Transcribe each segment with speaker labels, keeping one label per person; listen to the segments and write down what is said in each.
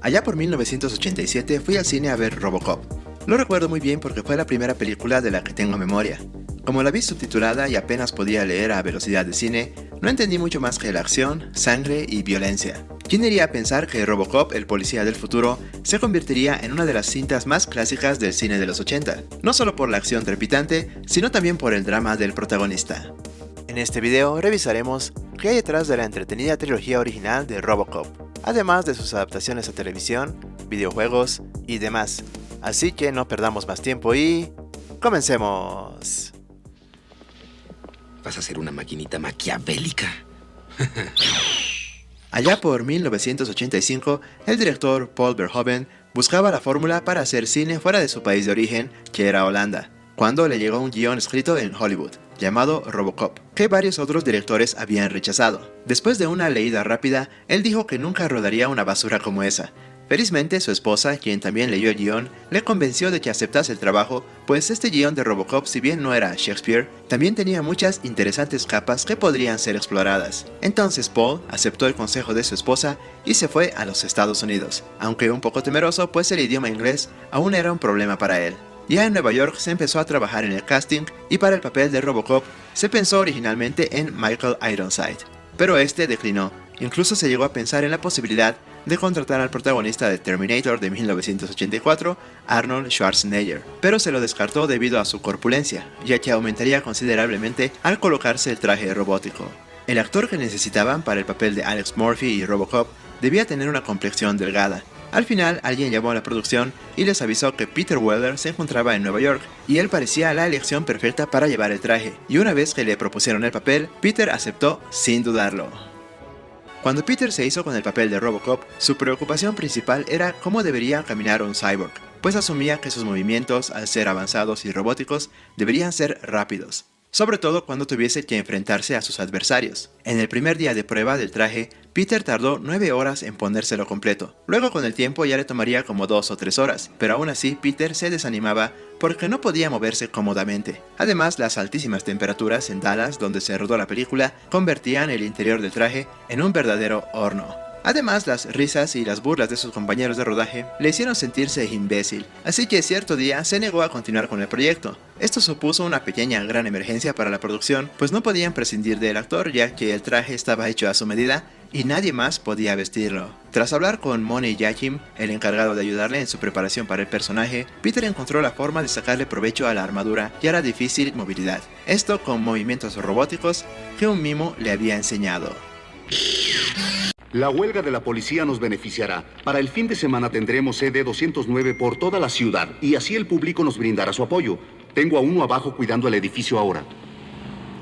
Speaker 1: Allá por 1987 fui al cine a ver Robocop. Lo recuerdo muy bien porque fue la primera película de la que tengo memoria. Como la vi subtitulada y apenas podía leer a velocidad de cine, no entendí mucho más que la acción, sangre y violencia. ¿Quién iría a pensar que Robocop, el policía del futuro, se convertiría en una de las cintas más clásicas del cine de los 80? No solo por la acción trepidante, sino también por el drama del protagonista. En este video revisaremos qué hay detrás de la entretenida trilogía original de Robocop, además de sus adaptaciones a televisión, videojuegos y demás. Así que no perdamos más tiempo y... ¡comencemos!
Speaker 2: Vas a ser una maquinita maquiavélica.
Speaker 1: Allá por 1985, el director Paul Verhoeven buscaba la fórmula para hacer cine fuera de su país de origen, que era Holanda, cuando le llegó un guión escrito en Hollywood, llamado Robocop, que varios otros directores habían rechazado. Después de una leída rápida, él dijo que nunca rodaría una basura como esa. Felizmente, su esposa, quien también leyó el guión, le convenció de que aceptase el trabajo, pues este guión de Robocop, si bien no era Shakespeare, también tenía muchas interesantes capas que podrían ser exploradas. Entonces Paul aceptó el consejo de su esposa y se fue a los Estados Unidos, aunque un poco temeroso, pues el idioma inglés aún era un problema para él. Ya en Nueva York se empezó a trabajar en el casting y para el papel de Robocop se pensó originalmente en Michael Ironside, pero este declinó. Incluso se llegó a pensar en la posibilidad de contratar al protagonista de Terminator de 1984, Arnold Schwarzenegger, pero se lo descartó debido a su corpulencia, ya que aumentaría considerablemente al colocarse el traje robótico. El actor que necesitaban para el papel de Alex Murphy y Robocop debía tener una complexión delgada. Al final, alguien llamó a la producción y les avisó que Peter Weller se encontraba en Nueva York y él parecía la elección perfecta para llevar el traje, y una vez que le propusieron el papel, Peter aceptó sin dudarlo. Cuando Peter se hizo con el papel de Robocop, su preocupación principal era cómo debería caminar un cyborg, pues asumía que sus movimientos, al ser avanzados y robóticos, deberían ser rápidos, sobre todo cuando tuviese que enfrentarse a sus adversarios. En el primer día de prueba del traje, Peter tardó 9 horas en ponérselo completo. Luego con el tiempo ya le tomaría como 2 o 3 horas, pero aún así Peter se desanimaba porque no podía moverse cómodamente. Además, las altísimas temperaturas en Dallas, donde se rodó la película, convertían el interior del traje en un verdadero horno. Además, las risas y las burlas de sus compañeros de rodaje le hicieron sentirse imbécil, así que cierto día se negó a continuar con el proyecto. Esto supuso una pequeña gran emergencia para la producción, pues no podían prescindir del actor ya que el traje estaba hecho a su medida y nadie más podía vestirlo. Tras hablar con Money Yachim, el encargado de ayudarle en su preparación para el personaje, Peter encontró la forma de sacarle provecho a la armadura y a la difícil movilidad. Esto con movimientos robóticos que un mimo le había enseñado.
Speaker 3: La huelga de la policía nos beneficiará. Para el fin de semana tendremos CD 209 por toda la ciudad y así el público nos brindará su apoyo. Tengo a uno abajo cuidando el edificio ahora.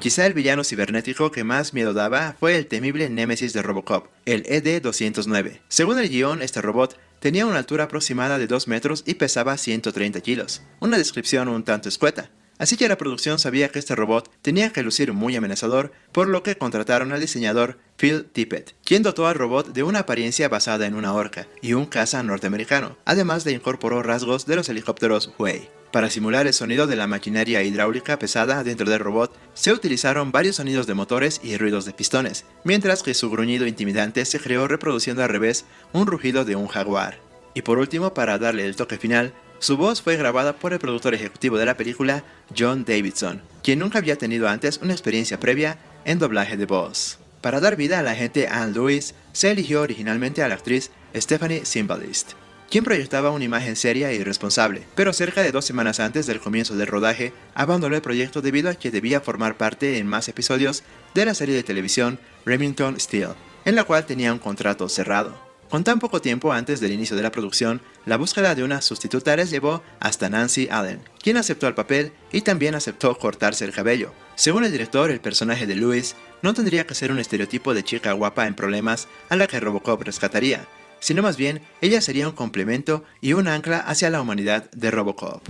Speaker 1: Quizá el villano cibernético que más miedo daba fue el temible némesis de Robocop, el ED-209. Según el guión, este robot tenía una altura aproximada de 2 metros y pesaba 130 kilos. Una descripción un tanto escueta. Así que la producción sabía que este robot tenía que lucir muy amenazador, por lo que contrataron al diseñador Phil Tippett, quien dotó al robot de una apariencia basada en una orca y un caza norteamericano, además de incorporó rasgos de los helicópteros Huey. Para simular el sonido de la maquinaria hidráulica pesada dentro del robot, se utilizaron varios sonidos de motores y ruidos de pistones, mientras que su gruñido intimidante se creó reproduciendo al revés un rugido de un jaguar. Y por último, para darle el toque final, su voz fue grabada por el productor ejecutivo de la película, John Davidson, quien nunca había tenido antes una experiencia previa en doblaje de voz. Para dar vida a la agente Anne Lewis, se eligió originalmente a la actriz Stephanie Zimbalist, quien proyectaba una imagen seria y responsable, pero cerca de 2 semanas antes del comienzo del rodaje, abandonó el proyecto debido a que debía formar parte en más episodios de la serie de televisión Remington Steele, en la cual tenía un contrato cerrado. Con tan poco tiempo antes del inicio de la producción, la búsqueda de una sustituta les llevó hasta Nancy Allen, quien aceptó el papel y también aceptó cortarse el cabello. Según el director, el personaje de Lewis no tendría que ser un estereotipo de chica guapa en problemas a la que Robocop rescataría, sino más bien ella sería un complemento y un ancla hacia la humanidad de Robocop.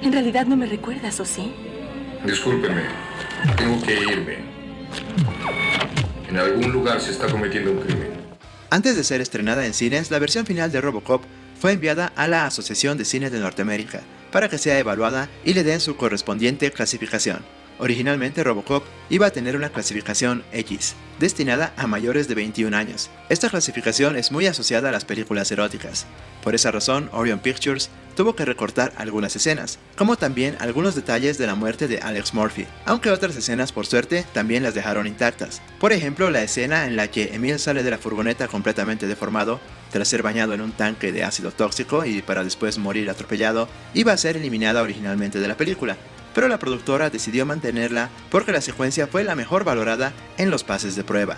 Speaker 4: En realidad no me recuerdas, ¿o sí?
Speaker 5: Discúlpeme, tengo que irme. En algún lugar se está cometiendo un crimen.
Speaker 1: Antes de ser estrenada en cines, la versión final de Robocop fue enviada a la Asociación de Cine de Norteamérica para que sea evaluada y le den su correspondiente clasificación. Originalmente Robocop iba a tener una clasificación X, destinada a mayores de 21 años. Esta clasificación es muy asociada a las películas eróticas. Por esa razón, Orion Pictures tuvo que recortar algunas escenas, como también algunos detalles de la muerte de Alex Murphy, aunque otras escenas por suerte también las dejaron intactas. Por ejemplo, la escena en la que Emil sale de la furgoneta completamente deformado, tras ser bañado en un tanque de ácido tóxico y para después morir atropellado, iba a ser eliminada originalmente de la película, pero la productora decidió mantenerla porque la secuencia fue la mejor valorada en los pases de prueba.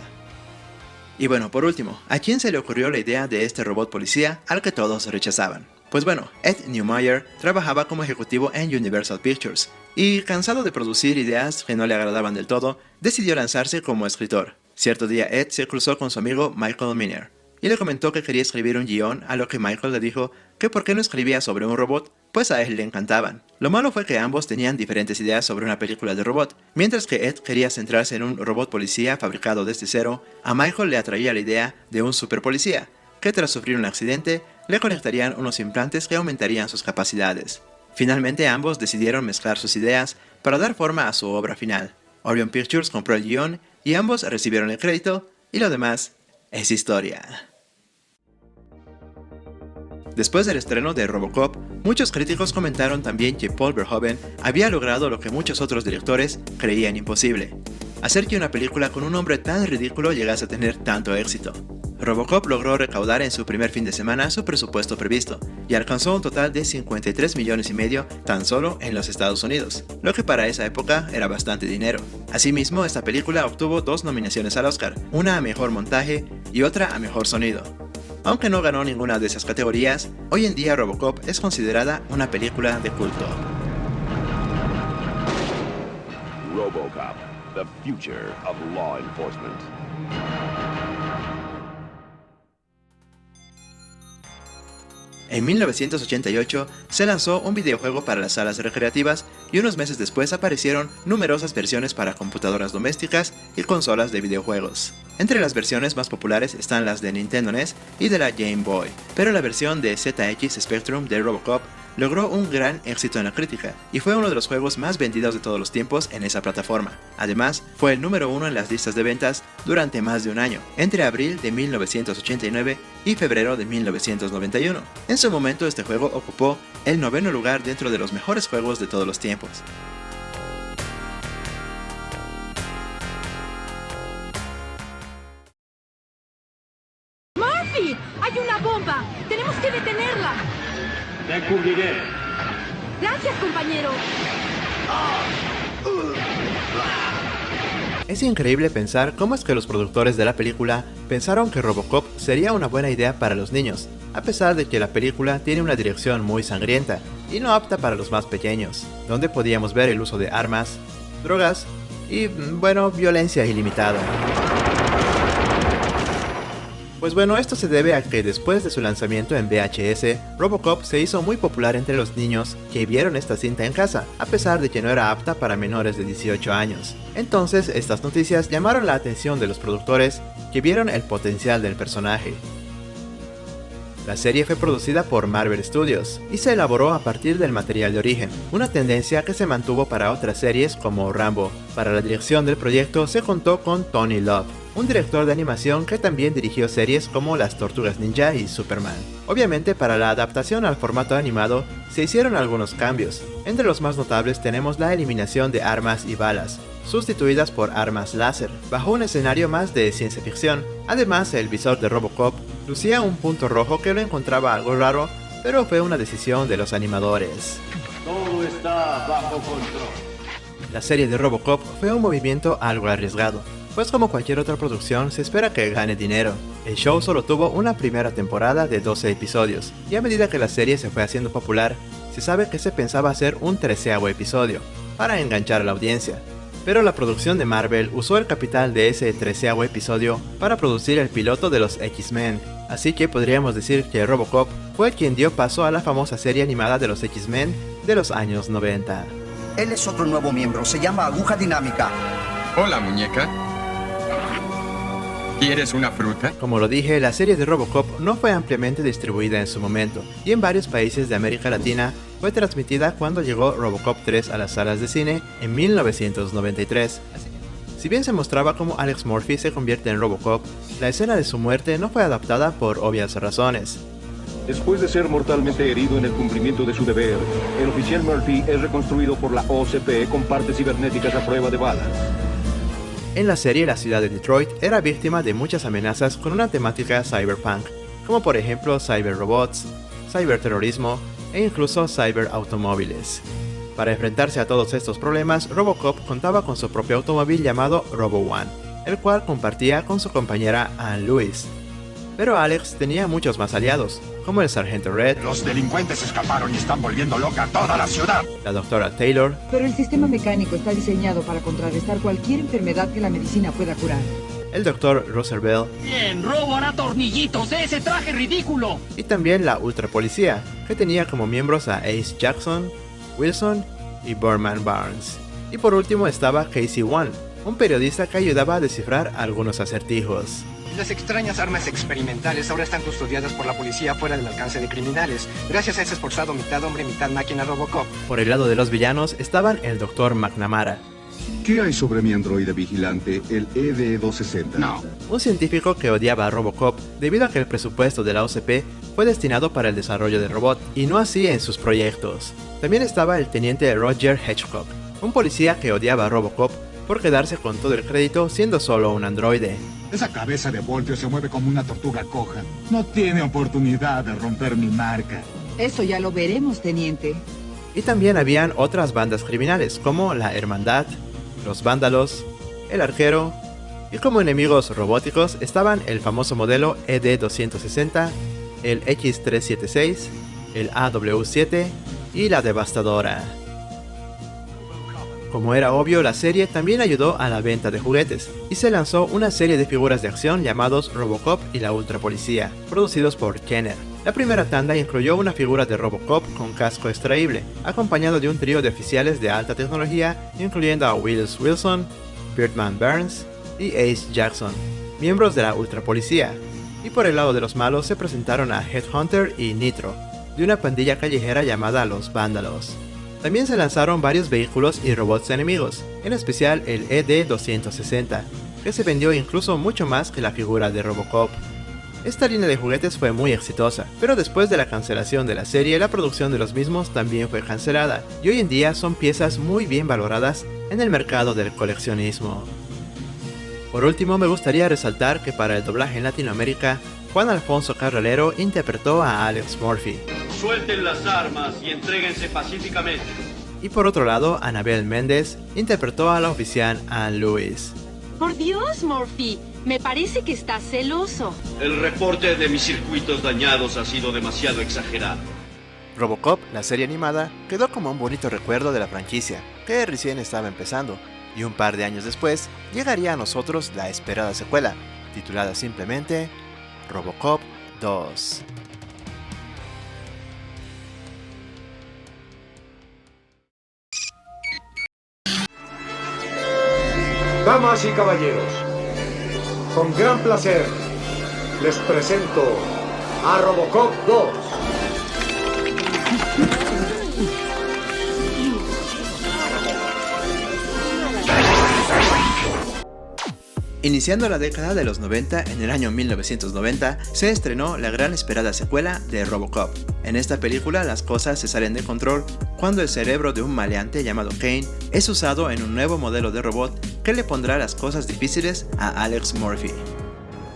Speaker 1: Y bueno, por último, ¿a quién se le ocurrió la idea de este robot policía al que todos rechazaban? Pues bueno, Ed Neumeyer trabajaba como ejecutivo en Universal Pictures, y cansado de producir ideas que no le agradaban del todo, decidió lanzarse como escritor. Cierto día Ed se cruzó con su amigo Michael Miner, y le comentó que quería escribir un guión, a lo que Michael le dijo que por qué no escribía sobre un robot, pues a él le encantaban. Lo malo fue que ambos tenían diferentes ideas sobre una película de robot. Mientras que Ed quería centrarse en un robot policía fabricado desde cero, a Michael le atraía la idea de un super policía, que tras sufrir un accidente, le conectarían unos implantes que aumentarían sus capacidades. Finalmente ambos decidieron mezclar sus ideas para dar forma a su obra final. Orion Pictures compró el guión y ambos recibieron el crédito, y lo demás es historia. Después del estreno de Robocop, muchos críticos comentaron también que Paul Verhoeven había logrado lo que muchos otros directores creían imposible: hacer que una película con un nombre tan ridículo llegase a tener tanto éxito. Robocop logró recaudar en su primer fin de semana su presupuesto previsto, y alcanzó un total de 53 millones y medio tan solo en los Estados Unidos, lo que para esa época era bastante dinero. Asimismo, esta película obtuvo 2 nominaciones al Oscar, una a Mejor Montaje y otra a Mejor Sonido. Aunque no ganó ninguna de esas categorías, hoy en día Robocop es considerada una película de culto.
Speaker 6: RoboCop, the future of law enforcement.
Speaker 1: En 1988 se lanzó un videojuego para las salas recreativas y unos meses después aparecieron numerosas versiones para computadoras domésticas y consolas de videojuegos. Entre las versiones más populares están las de Nintendo NES y de la Game Boy, pero la versión de ZX Spectrum de Robocop logró un gran éxito en la crítica y fue uno de los juegos más vendidos de todos los tiempos en esa plataforma. Además, fue el número 1 en las listas de ventas durante más de un año, entre abril de 1989 y febrero de 1991. En su momento, este juego ocupó el 9º lugar dentro de los mejores juegos de todos los tiempos.
Speaker 7: ¡Murphy! ¡Hay una bomba! ¡Tenemos que detenerla!
Speaker 8: Te cubriré.
Speaker 7: ¡Gracias, compañero!
Speaker 1: Es increíble pensar cómo es que los productores de la película pensaron que Robocop sería una buena idea para los niños, a pesar de que la película tiene una dirección muy sangrienta y no apta para los más pequeños, donde podíamos ver el uso de armas, drogas y, bueno, violencia ilimitada. Pues bueno, esto se debe a que después de su lanzamiento en VHS, Robocop se hizo muy popular entre los niños que vieron esta cinta en casa, a pesar de que no era apta para menores de 18 años. Entonces, estas noticias llamaron la atención de los productores, que vieron el potencial del personaje. La serie fue producida por Marvel Studios y se elaboró a partir del material de origen, una tendencia que se mantuvo para otras series como Rambo. Para la dirección del proyecto se contó con Tony Love, un director de animación que también dirigió series como Las Tortugas Ninja y Superman. Obviamente, para la adaptación al formato animado se hicieron algunos cambios. Entre los más notables tenemos la eliminación de armas y balas, sustituidas por armas láser, bajo un escenario más de ciencia ficción. Además, el visor de Robocop lucía un punto rojo que lo encontraba algo raro, pero fue una decisión de los animadores.
Speaker 8: Todo está bajo control.
Speaker 1: La serie de Robocop fue un movimiento algo arriesgado, pues como cualquier otra producción se espera que gane dinero. El show solo tuvo una primera temporada de 12 episodios, y a medida que la serie se fue haciendo popular, se sabe que se pensaba hacer un 13º episodio, para enganchar a la audiencia. Pero la producción de Marvel usó el capital de ese 13º episodio para producir el piloto de los X-Men, así que podríamos decir que Robocop fue quien dio paso a la famosa serie animada de los X-Men de los años 90.
Speaker 9: Él es otro nuevo miembro, se llama Aguja Dinámica.
Speaker 10: Hola, muñeca. ¿Quieres una fruta?
Speaker 1: Como lo dije, la serie de Robocop no fue ampliamente distribuida en su momento, y en varios países de América Latina fue transmitida cuando llegó Robocop 3 a las salas de cine en 1993. Si bien se mostraba como Alex Murphy se convierte en Robocop, la escena de su muerte no fue adaptada por obvias razones.
Speaker 11: Después de ser mortalmente herido en el cumplimiento de su deber, el oficial Murphy es reconstruido por la OCP con partes cibernéticas a prueba de balas.
Speaker 1: En la serie, la ciudad de Detroit era víctima de muchas amenazas con una temática cyberpunk, como por ejemplo cyberrobots, ciberterrorismo e incluso cyberautomóviles. Para enfrentarse a todos estos problemas, Robocop contaba con su propio automóvil llamado Robo-One, el cual compartía con su compañera Anne Lewis. Pero Alex tenía muchos más aliados, como el Sargento Red,
Speaker 12: los delincuentes escaparon y están volviendo loca a toda la ciudad,
Speaker 1: la doctora Taylor,
Speaker 13: pero el sistema mecánico está diseñado para contrarrestar cualquier enfermedad que la medicina pueda curar.
Speaker 1: El Dr. Roosevelt,
Speaker 14: ¡Bien! ¡Robo hará tornillitos de ese traje ridículo!
Speaker 1: Y también la Ultra Policía, que tenía como miembros a Ace Jackson, Wilson y Borman Barnes. Y por último estaba Casey One, un periodista que ayudaba a descifrar algunos acertijos.
Speaker 15: Las extrañas armas experimentales ahora están custodiadas por la policía fuera del alcance de criminales, gracias a ese esforzado mitad hombre, mitad máquina Robocop.
Speaker 1: Por el lado de los villanos estaban el Dr. McNamara.
Speaker 3: ¿Qué hay sobre mi androide vigilante, el ED-260?
Speaker 12: No.
Speaker 1: Un científico que odiaba a Robocop debido a que el presupuesto de la OCP fue destinado para el desarrollo del robot, y no así en sus proyectos. También estaba el teniente Roger Hitchcock, un policía que odiaba a Robocop por quedarse con todo el crédito siendo solo un androide.
Speaker 12: Esa cabeza de Voltio se mueve como una tortuga coja. No tiene oportunidad de romper mi marca.
Speaker 13: Eso ya lo veremos, teniente.
Speaker 1: Y también habían otras bandas criminales como la Hermandad, los Vándalos, el Arquero, y como enemigos robóticos estaban el famoso modelo ED-260, el X-376, el AW-7 y la Devastadora. Como era obvio, la serie también ayudó a la venta de juguetes, y se lanzó una serie de figuras de acción llamados Robocop y la Ultra Policía, producidos por Kenner. La primera tanda incluyó una figura de Robocop con casco extraíble, acompañado de un trío de oficiales de alta tecnología, incluyendo a Willis Wilson, Birdman Barnes y Ace Jackson, miembros de la Ultra Policía. Y por el lado de los malos se presentaron a Headhunter y Nitro, de una pandilla callejera llamada Los Vándalos. También se lanzaron varios vehículos y robots enemigos, en especial el ED-260, que se vendió incluso mucho más que la figura de Robocop. Esta línea de juguetes fue muy exitosa, pero después de la cancelación de la serie, la producción de los mismos también fue cancelada, y hoy en día son piezas muy bien valoradas en el mercado del coleccionismo. Por último, me gustaría resaltar que para el doblaje en Latinoamérica, Juan Alfonso Carralero interpretó a Alex Murphy.
Speaker 8: Suelten las armas y entréguense pacíficamente.
Speaker 1: Y por otro lado, Anabel Méndez interpretó a la oficial Anne Lewis.
Speaker 7: Por Dios, Murphy, me parece que estás celoso.
Speaker 8: El reporte de mis circuitos dañados ha sido demasiado exagerado.
Speaker 1: Robocop, la serie animada, quedó como un bonito recuerdo de la franquicia, que recién estaba empezando, y un par de años después llegaría a nosotros la esperada secuela, titulada simplemente Robocop 2.
Speaker 16: Damas y caballeros, con gran placer les presento a Robocop 2.
Speaker 1: Iniciando la década de los 90, en el año 1990, se estrenó la gran esperada secuela de Robocop. En esta película las cosas se salen de control cuando el cerebro de un maleante llamado Kane es usado en un nuevo modelo de robot que le pondrá las cosas difíciles a Alex Murphy.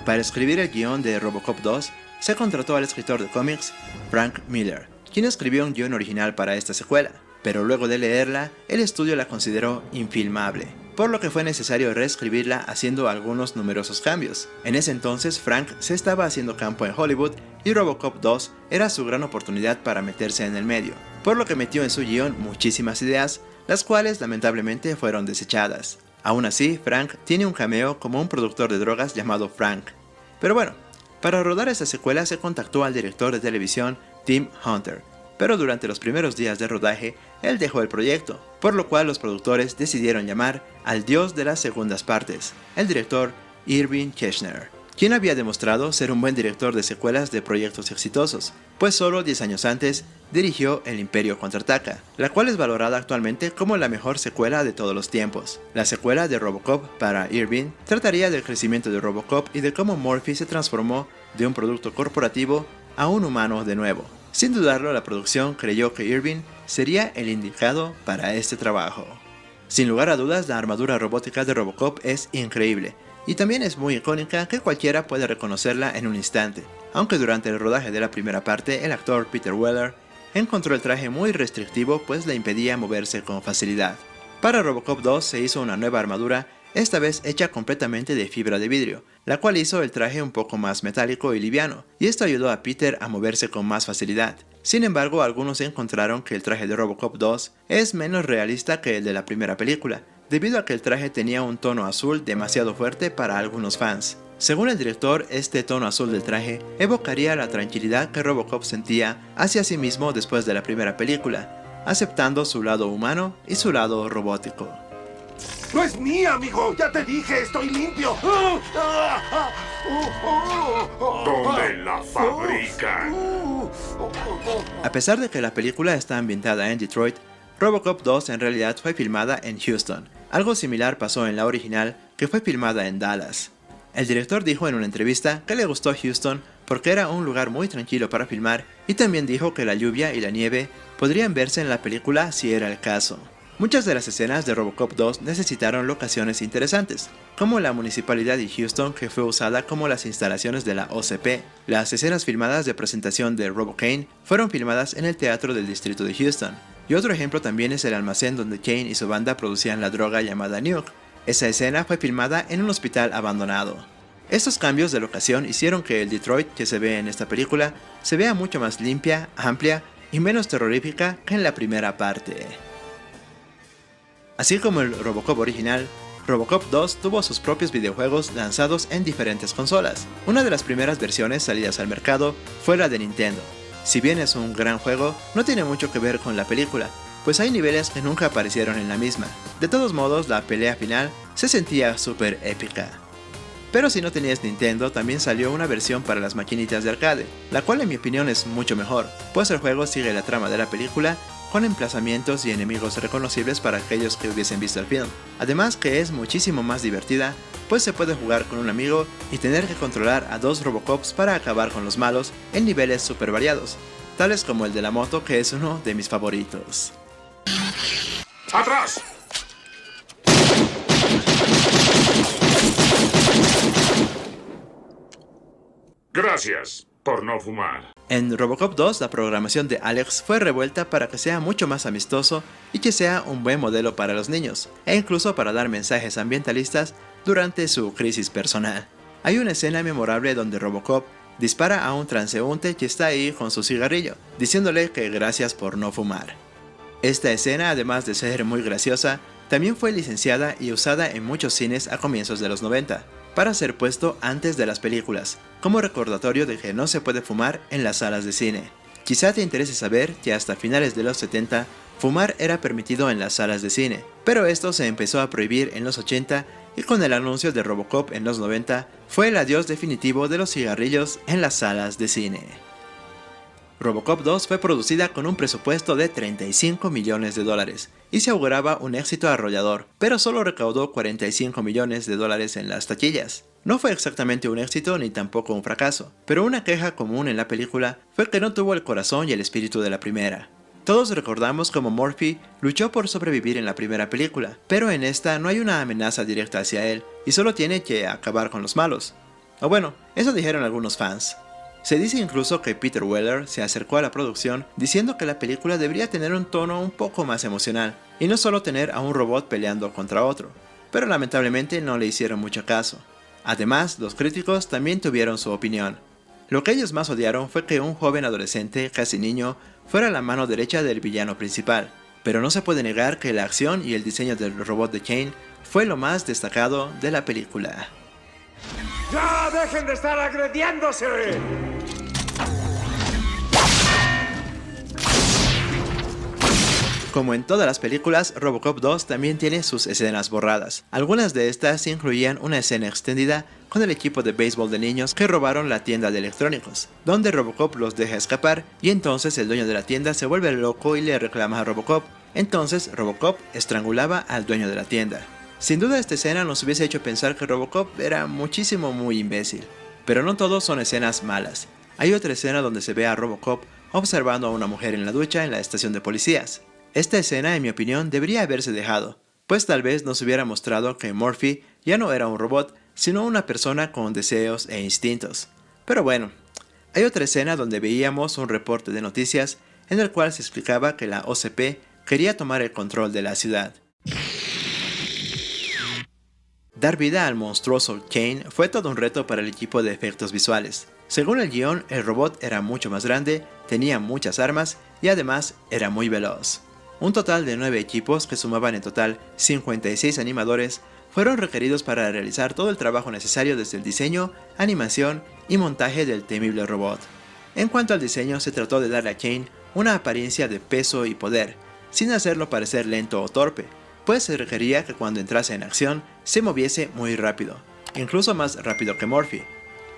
Speaker 1: Para escribir el guión de Robocop 2, se contrató al escritor de cómics Frank Miller, quien escribió un guión original para esta secuela, pero luego de leerla, el estudio la consideró infilmable, por lo que fue necesario reescribirla haciendo algunos numerosos cambios. En ese entonces Frank se estaba haciendo campo en Hollywood y Robocop 2 era su gran oportunidad para meterse en el medio, por lo que metió en su guión muchísimas ideas, las cuales lamentablemente fueron desechadas. Aún así, Frank tiene un cameo como un productor de drogas llamado Frank. Pero bueno, para rodar esta secuela se contactó al director de televisión Tim Hunter, pero durante los primeros días de rodaje, él dejó el proyecto, por lo cual los productores decidieron llamar al dios de las segundas partes, el director Irving Kirchner, quien había demostrado ser un buen director de secuelas de proyectos exitosos, pues solo 10 años antes dirigió El Imperio Contraataca, la cual es valorada actualmente como la mejor secuela de todos los tiempos. La secuela de Robocop para Irving trataría del crecimiento de Robocop y de cómo Murphy se transformó de un producto corporativo a un humano de nuevo. Sin dudarlo, la producción creyó que Irving sería el indicado para este trabajo. Sin lugar a dudas, la armadura robótica de Robocop es increíble, y también es muy icónica que cualquiera puede reconocerla en un instante, aunque durante el rodaje de la primera parte el actor Peter Weller encontró el traje muy restrictivo pues le impedía moverse con facilidad. Para Robocop 2 se hizo una nueva armadura, esta vez hecha completamente de fibra de vidrio, la cual hizo el traje un poco más metálico y liviano, y esto ayudó a Peter a moverse con más facilidad. Sin embargo, algunos encontraron que el traje de Robocop 2 es menos realista que el de la primera película, debido a que el traje tenía un tono azul demasiado fuerte para algunos fans. Según el director, este tono azul del traje evocaría la tranquilidad que Robocop sentía hacia sí mismo después de la primera película, aceptando su lado humano y su lado robótico.
Speaker 17: ¡No es mía, amigo! ¡Ya te dije! ¡Estoy limpio!
Speaker 5: ¿Dónde la fabrican?
Speaker 1: A pesar de que la película está ambientada en Detroit, Robocop 2 en realidad fue filmada en Houston. Algo similar pasó en la original, que fue filmada en Dallas. El director dijo en una entrevista que le gustó Houston porque era un lugar muy tranquilo para filmar, y también dijo que la lluvia y la nieve podrían verse en la película si era el caso. Muchas de las escenas de Robocop 2 necesitaron locaciones interesantes, como la municipalidad de Houston, que fue usada como las instalaciones de la OCP. Las escenas filmadas de presentación de Robocane fueron filmadas en el teatro del distrito de Houston. Y otro ejemplo también es el almacén donde Kane y su banda producían la droga llamada Nuke. Esa escena fue filmada en un hospital abandonado. Estos cambios de locación hicieron que el Detroit que se ve en esta película se vea mucho más limpia, amplia y menos terrorífica que en la primera parte. Así como el Robocop original, Robocop 2 tuvo sus propios videojuegos lanzados en diferentes consolas. Una de las primeras versiones salidas al mercado fue la de Nintendo. Si bien es un gran juego, no tiene mucho que ver con la película, pues hay niveles que nunca aparecieron en la misma. De todos modos, la pelea final se sentía súper épica. Pero si no tenías Nintendo, también salió una versión para las maquinitas de arcade, la cual en mi opinión es mucho mejor, pues el juego sigue la trama de la película con emplazamientos y enemigos reconocibles para aquellos que hubiesen visto el film. Además que es muchísimo más divertida, pues se puede jugar con un amigo y tener que controlar a 2 Robocops para acabar con los malos en niveles super variados, tales como el de la moto, que es uno de mis favoritos.
Speaker 5: ¡Atrás! Gracias por no fumar.
Speaker 1: En Robocop 2, la programación de Alex fue revuelta para que sea mucho más amistoso y que sea un buen modelo para los niños, e incluso para dar mensajes ambientalistas durante su crisis personal. Hay una escena memorable donde Robocop dispara a un transeúnte que está ahí con su cigarrillo, diciéndole que gracias por no fumar. Esta escena, además de ser muy graciosa, también fue licenciada y usada en muchos cines a comienzos de los 90, para ser puesto antes de las películas, como recordatorio de que no se puede fumar en las salas de cine. Quizá te interese saber que hasta finales de los 70, fumar era permitido en las salas de cine, pero esto se empezó a prohibir en los 80 y con el anuncio de Robocop en los 90, fue el adiós definitivo de los cigarrillos en las salas de cine. Robocop 2 fue producida con un presupuesto de $35 millones y se auguraba un éxito arrollador, pero solo recaudó $45 millones en las taquillas. No fue exactamente un éxito ni tampoco un fracaso, pero una queja común en la película fue que no tuvo el corazón y el espíritu de la primera. Todos recordamos cómo Murphy luchó por sobrevivir en la primera película, pero en esta no hay una amenaza directa hacia él y solo tiene que acabar con los malos. O bueno, eso dijeron algunos fans. Se dice incluso que Peter Weller se acercó a la producción diciendo que la película debería tener un tono un poco más emocional y no solo tener a un robot peleando contra otro, pero lamentablemente no le hicieron mucho caso. Además, los críticos también tuvieron su opinión. Lo que ellos más odiaron fue que un joven adolescente, casi niño, fuera la mano derecha del villano principal, pero no se puede negar que la acción y el diseño del robot de Kane fue lo más destacado de la película.
Speaker 16: ¡Ya dejen de estar agrediéndose!
Speaker 1: Como en todas las películas, Robocop 2 también tiene sus escenas borradas. Algunas de estas incluían una escena extendida con el equipo de béisbol de niños que robaron la tienda de electrónicos, donde Robocop los deja escapar y entonces el dueño de la tienda se vuelve loco y le reclama a Robocop. Entonces Robocop estrangulaba al dueño de la tienda. Sin duda esta escena nos hubiese hecho pensar que Robocop era muy imbécil. Pero no todos son escenas malas. Hay otra escena donde se ve a Robocop observando a una mujer en la ducha en la estación de policías. Esta escena, en mi opinión, debería haberse dejado, pues tal vez nos hubiera mostrado que Murphy ya no era un robot, sino una persona con deseos e instintos. Pero bueno, hay otra escena donde veíamos un reporte de noticias en el cual se explicaba que la OCP quería tomar el control de la ciudad. Dar vida al monstruoso Kane fue todo un reto para el equipo de efectos visuales. Según el guión, el robot era mucho más grande, tenía muchas armas y además era muy veloz. Un total de 9 equipos, que sumaban en total 56 animadores, fueron requeridos para realizar todo el trabajo necesario desde el diseño, animación y montaje del temible robot. En cuanto al diseño, se trató de darle a Kane una apariencia de peso y poder, sin hacerlo parecer lento o torpe, pues se requería que cuando entrase en acción se moviese muy rápido, incluso más rápido que Murphy.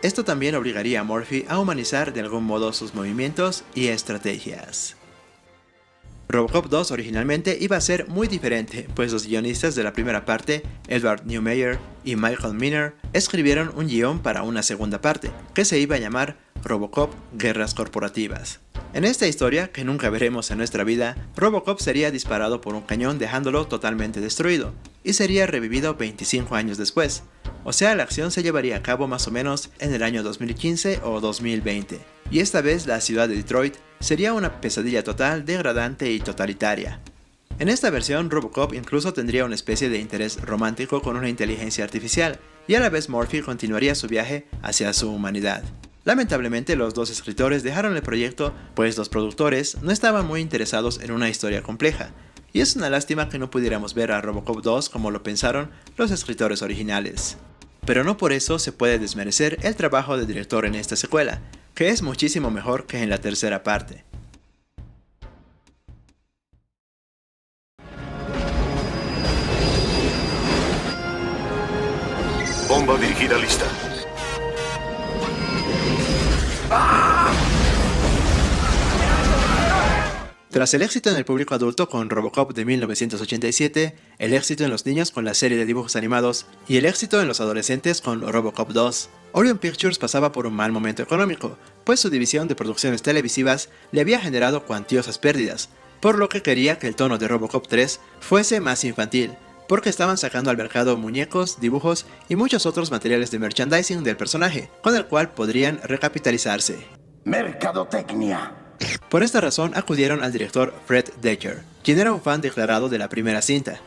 Speaker 1: Esto también obligaría a Murphy a humanizar de algún modo sus movimientos y estrategias. Robocop 2 originalmente iba a ser muy diferente, pues los guionistas de la primera parte, Edward Neumeyer y Michael Miner, escribieron un guión para una segunda parte, que se iba a llamar Robocop Guerras Corporativas. En esta historia, que nunca veremos en nuestra vida, Robocop sería disparado por un cañón dejándolo totalmente destruido, y sería revivido 25 años después. O sea, la acción se llevaría a cabo más o menos en el año 2015 o 2020, y esta vez la ciudad de Detroit sería una pesadilla total, degradante y totalitaria. En esta versión, Robocop incluso tendría una especie de interés romántico con una inteligencia artificial, y a la vez Murphy continuaría su viaje hacia su humanidad. Lamentablemente los dos escritores dejaron el proyecto, pues los productores no estaban muy interesados en una historia compleja, y es una lástima que no pudiéramos ver a Robocop 2 como lo pensaron los escritores originales. Pero no por eso se puede desmerecer el trabajo del director en esta secuela, que es muchísimo mejor que en la tercera parte.
Speaker 6: Bomba dirigida lista.
Speaker 1: Tras el éxito en el público adulto con Robocop de 1987, el éxito en los niños con la serie de dibujos animados y el éxito en los adolescentes con Robocop 2, Orion Pictures pasaba por un mal momento económico, pues su división de producciones televisivas le había generado cuantiosas pérdidas, por lo que quería que el tono de Robocop 3 fuese más infantil, porque estaban sacando al mercado muñecos, dibujos y muchos otros materiales de merchandising del personaje, con el cual podrían recapitalizarse.
Speaker 17: Mercadotecnia.
Speaker 1: Por esta razón acudieron al director Fred Decker, quien era un fan declarado de la primera cinta.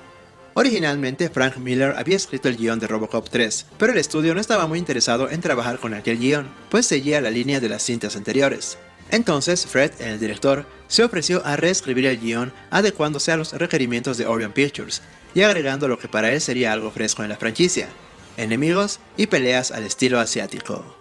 Speaker 1: Originalmente Frank Miller había escrito el guión de Robocop 3, pero el estudio no estaba muy interesado en trabajar con aquel guión, pues seguía la línea de las cintas anteriores. Entonces Fred, el director, se ofreció a reescribir el guión adecuándose a los requerimientos de Orion Pictures y agregando lo que para él sería algo fresco en la franquicia: enemigos y peleas al estilo asiático.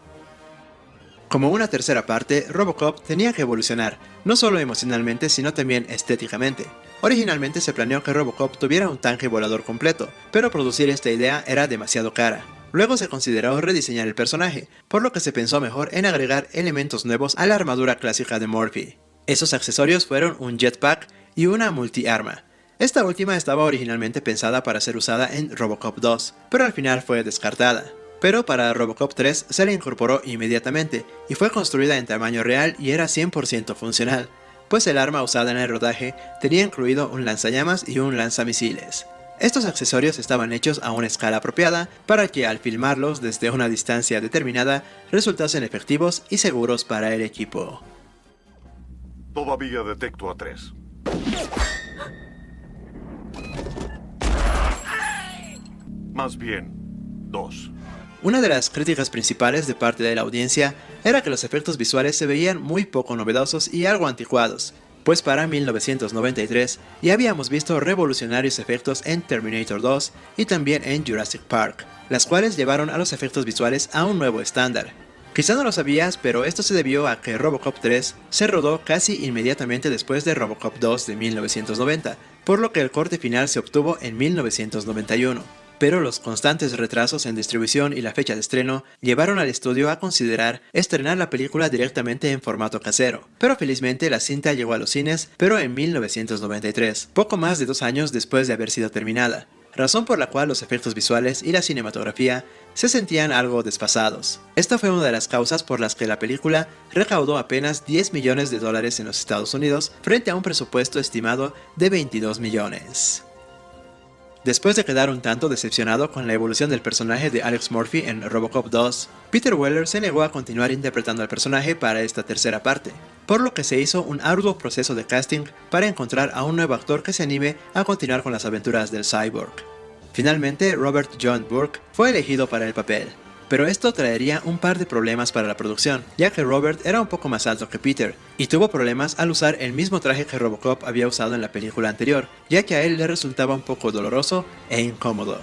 Speaker 1: Como una tercera parte, Robocop tenía que evolucionar, no solo emocionalmente sino también estéticamente. Originalmente se planeó que Robocop tuviera un tanque volador completo, pero producir esta idea era demasiado cara. Luego se consideró rediseñar el personaje, por lo que se pensó mejor en agregar elementos nuevos a la armadura clásica de Murphy. Esos accesorios fueron un jetpack y una multiarma. Esta última estaba originalmente pensada para ser usada en Robocop 2, pero al final fue descartada. Pero para Robocop 3 se le incorporó inmediatamente y fue construida en tamaño real y era 100% funcional, pues el arma usada en el rodaje tenía incluido un lanzallamas y un lanzamisiles. Estos accesorios estaban hechos a una escala apropiada para que al filmarlos desde una distancia determinada resultasen efectivos y seguros para el equipo.
Speaker 6: Todavía detecto a 3. Más bien, 2.
Speaker 1: Una de las críticas principales de parte de la audiencia era que los efectos visuales se veían muy poco novedosos y algo anticuados, pues para 1993 ya habíamos visto revolucionarios efectos en Terminator 2 y también en Jurassic Park, las cuales llevaron a los efectos visuales a un nuevo estándar. Quizá no lo sabías, pero esto se debió a que Robocop 3 se rodó casi inmediatamente después de Robocop 2 de 1990, por lo que el corte final se obtuvo en 1991. Pero los constantes retrasos en distribución y la fecha de estreno llevaron al estudio a considerar estrenar la película directamente en formato casero. Pero felizmente la cinta llegó a los cines, pero en 1993, poco más de 2 años después de haber sido terminada, razón por la cual los efectos visuales y la cinematografía se sentían algo desfasados. Esta fue una de las causas por las que la película recaudó apenas $10 millones en los Estados Unidos frente a un presupuesto estimado de 22 millones. Después de quedar un tanto decepcionado con la evolución del personaje de Alex Murphy en Robocop 2, Peter Weller se negó a continuar interpretando al personaje para esta tercera parte, por lo que se hizo un arduo proceso de casting para encontrar a un nuevo actor que se anime a continuar con las aventuras del cyborg. Finalmente, Robert John Burke fue elegido para el papel, pero esto traería un par de problemas para la producción, ya que Robert era un poco más alto que Peter, y tuvo problemas al usar el mismo traje que Robocop había usado en la película anterior, ya que a él le resultaba un poco doloroso e incómodo.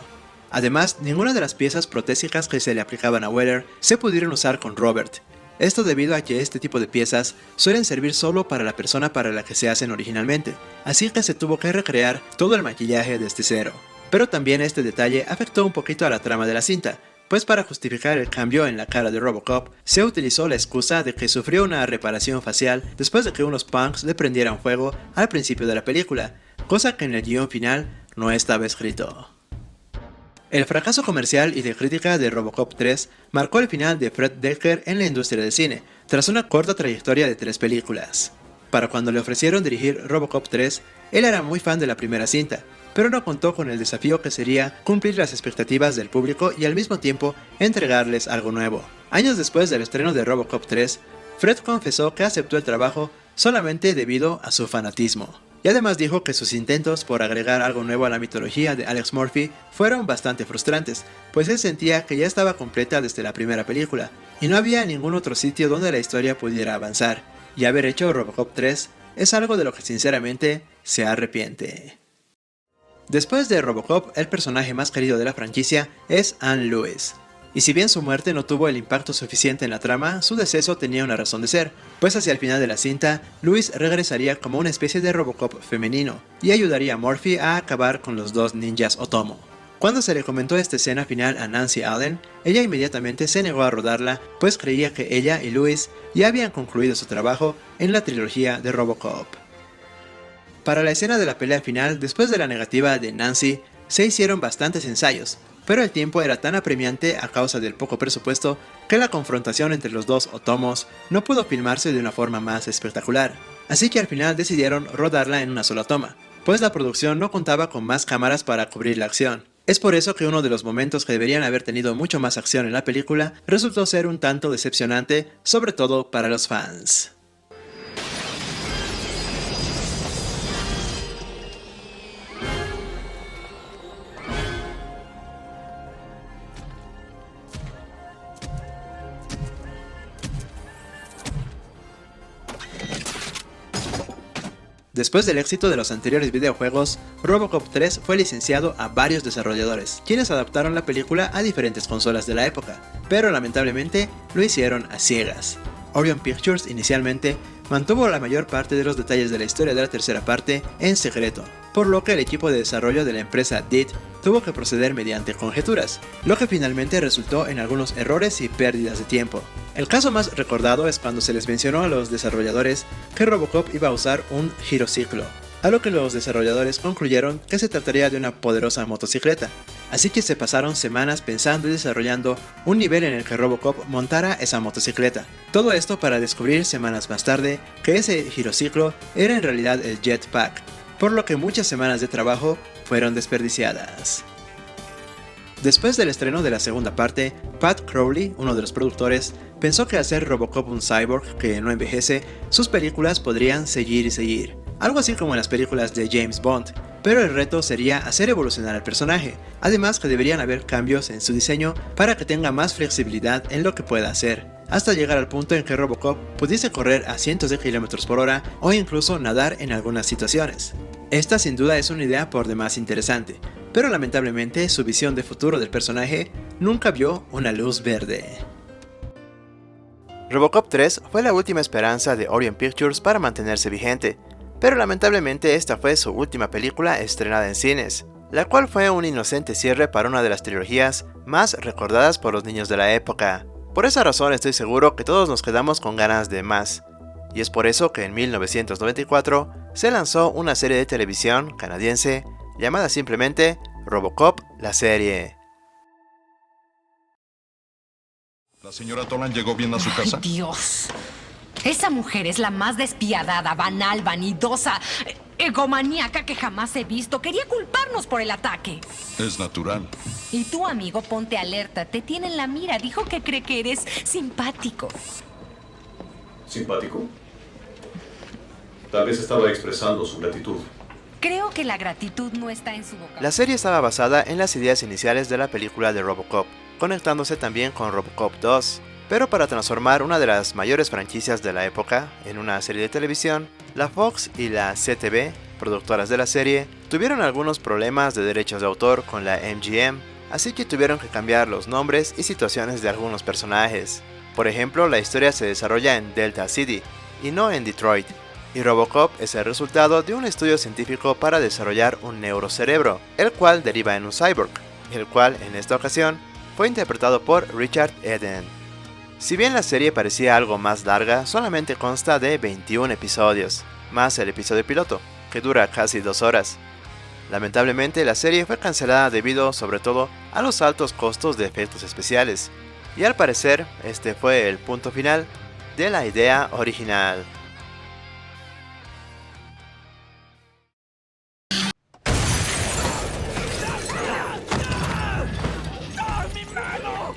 Speaker 1: Además, ninguna de las piezas protésicas que se le aplicaban a Weller se pudieron usar con Robert. Esto debido a que este tipo de piezas suelen servir solo para la persona para la que se hacen originalmente, así que se tuvo que recrear todo el maquillaje desde cero. Pero también este detalle afectó un poquito a la trama de la cinta, pues para justificar el cambio en la cara de Robocop, se utilizó la excusa de que sufrió una reparación facial después de que unos punks le prendieran fuego al principio de la película, cosa que en el guión final no estaba escrito. El fracaso comercial y de crítica de Robocop 3 marcó el final de Fred Decker en la industria del cine, tras una corta trayectoria de 3 películas. Para cuando le ofrecieron dirigir Robocop 3, él era muy fan de la primera cinta, pero no contó con el desafío que sería cumplir las expectativas del público y al mismo tiempo entregarles algo nuevo. Años después del estreno de Robocop 3, Fred confesó que aceptó el trabajo solamente debido a su fanatismo. Y además dijo que sus intentos por agregar algo nuevo a la mitología de Alex Murphy fueron bastante frustrantes, pues él sentía que ya estaba completa desde la primera película, y no había ningún otro sitio donde la historia pudiera avanzar, y haber hecho Robocop 3 es algo de lo que sinceramente se arrepiente. Después de Robocop, el personaje más querido de la franquicia es Anne Lewis. Y si bien su muerte no tuvo el impacto suficiente en la trama, su deceso tenía una razón de ser, pues hacia el final de la cinta, Lewis regresaría como una especie de Robocop femenino, y ayudaría a Murphy a acabar con los 2 ninjas Otomo. Cuando se le comentó esta escena final a Nancy Allen, ella inmediatamente se negó a rodarla, pues creía que ella y Lewis ya habían concluido su trabajo en la trilogía de Robocop. Para la escena de la pelea final, después de la negativa de Nancy, se hicieron bastantes ensayos, pero el tiempo era tan apremiante a causa del poco presupuesto que la confrontación entre los 2 Otomos no pudo filmarse de una forma más espectacular, así que al final decidieron rodarla en una sola toma, pues la producción no contaba con más cámaras para cubrir la acción. Es por eso que uno de los momentos que deberían haber tenido mucho más acción en la película resultó ser un tanto decepcionante, sobre todo para los fans. Después del éxito de los anteriores videojuegos, Robocop 3 fue licenciado a varios desarrolladores, quienes adaptaron la película a diferentes consolas de la época, pero lamentablemente lo hicieron a ciegas. Orion Pictures inicialmente mantuvo la mayor parte de los detalles de la historia de la tercera parte en secreto, por lo que el equipo de desarrollo de la empresa DID tuvo que proceder mediante conjeturas, lo que finalmente resultó en algunos errores y pérdidas de tiempo. El caso más recordado es cuando se les mencionó a los desarrolladores que Robocop iba a usar un girociclo, a lo que los desarrolladores concluyeron que se trataría de una poderosa motocicleta, así que se pasaron semanas pensando y desarrollando un nivel en el que Robocop montara esa motocicleta. Todo esto para descubrir semanas más tarde que ese girociclo era en realidad el jetpack, por lo que muchas semanas de trabajo fueron desperdiciadas. Después del estreno de la segunda parte, Pat Crowley, uno de los productores, pensó que al ser Robocop un cyborg que no envejece, sus películas podrían seguir y seguir, algo así como en las películas de James Bond, pero el reto sería hacer evolucionar al personaje, además que deberían haber cambios en su diseño para que tenga más flexibilidad en lo que pueda hacer, hasta llegar al punto en que Robocop pudiese correr a cientos de kilómetros por hora o incluso nadar en algunas situaciones. Esta sin duda es una idea por demás interesante, pero lamentablemente su visión de futuro del personaje nunca vio una luz verde. Robocop 3 fue la última esperanza de Orion Pictures para mantenerse vigente, pero lamentablemente esta fue su última película estrenada en cines, la cual fue un inocente cierre para una de las trilogías más recordadas por los niños de la época. Por esa razón estoy seguro que todos nos quedamos con ganas de más, y es por eso que en 1994 se lanzó una serie de televisión canadiense llamada simplemente Robocop la serie.
Speaker 18: ¿La señora Tolan llegó bien a su casa?
Speaker 19: ¡Ay, Dios! Esa mujer es la más despiadada, banal, vanidosa, egomaníaca que jamás he visto. Quería culparnos por el ataque.
Speaker 18: Es natural.
Speaker 19: Y tú, amigo, ponte alerta. Te tiene en la mira. Dijo que cree que eres simpático.
Speaker 20: ¿Simpático? Tal vez estaba expresando su gratitud.
Speaker 19: Creo que la gratitud no está en su boca.
Speaker 1: La serie estaba basada en las ideas iniciales de la película de Robocop, conectándose también con Robocop 2. Pero para transformar una de las mayores franquicias de la época en una serie de televisión, la Fox y la CTV, productoras de la serie, tuvieron algunos problemas de derechos de autor con la MGM, así que tuvieron que cambiar los nombres y situaciones de algunos personajes. Por ejemplo, la historia se desarrolla en Delta City, y no en Detroit, y Robocop es el resultado de un estudio científico para desarrollar un neurocerebro, el cual deriva en un cyborg, el cual en esta ocasión fue interpretado por Richard Eden. Si bien la serie parecía algo más larga, solamente consta de 21 episodios, más el episodio piloto, que dura casi 2 horas. Lamentablemente la serie fue cancelada debido sobre todo a los altos costos de efectos especiales, y al parecer este fue el punto final de la idea original.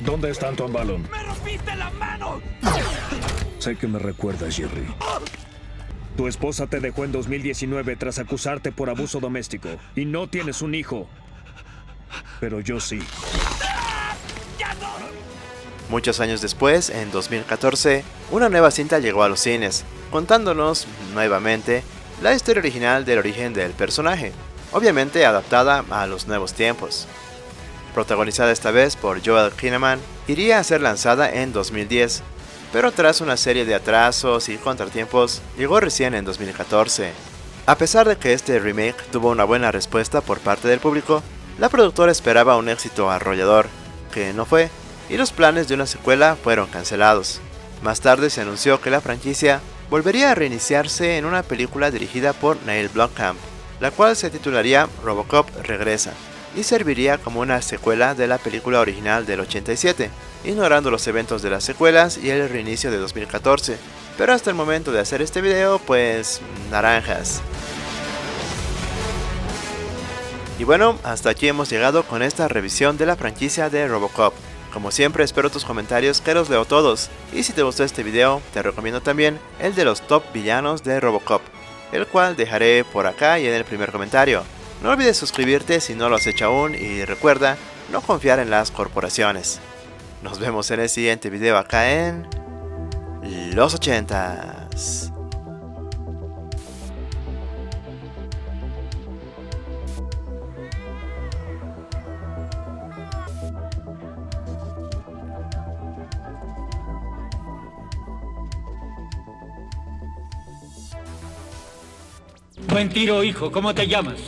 Speaker 11: ¿Dónde está Anton Ballon?
Speaker 16: ¡Me rompiste la mano!
Speaker 11: Sé que me recuerdas, Jerry. Tu esposa te dejó en 2019 tras acusarte por abuso doméstico. Y no tienes un hijo. Pero yo sí.
Speaker 1: Muchos años después, en 2014, una nueva cinta llegó a los cines, contándonos, nuevamente, la historia original del origen del personaje, obviamente adaptada a los nuevos tiempos. Protagonizada esta vez por Joel Kinnaman, iría a ser lanzada en 2010, pero tras una serie de atrasos y contratiempos, llegó recién en 2014. A pesar de que este remake tuvo una buena respuesta por parte del público, la productora esperaba un éxito arrollador, que no fue, y los planes de una secuela fueron cancelados. Más tarde se anunció que la franquicia volvería a reiniciarse en una película dirigida por Neil Blomkamp, la cual se titularía Robocop Regresa, y serviría como una secuela de la película original del 87, ignorando los eventos de las secuelas y el reinicio de 2014, pero hasta el momento de hacer este video, pues naranjas. Y bueno, hasta aquí hemos llegado con esta revisión de la franquicia de Robocop. Como siempre espero tus comentarios que los leo todos, y si te gustó este video te recomiendo también el de los top villanos de Robocop, el cual dejaré por acá y en el primer comentario. No olvides suscribirte si no lo has hecho aún y recuerda no confiar en las corporaciones. Nos vemos en el siguiente video acá en Los 80s.
Speaker 14: Buen tiro, hijo. ¿Cómo te llamas?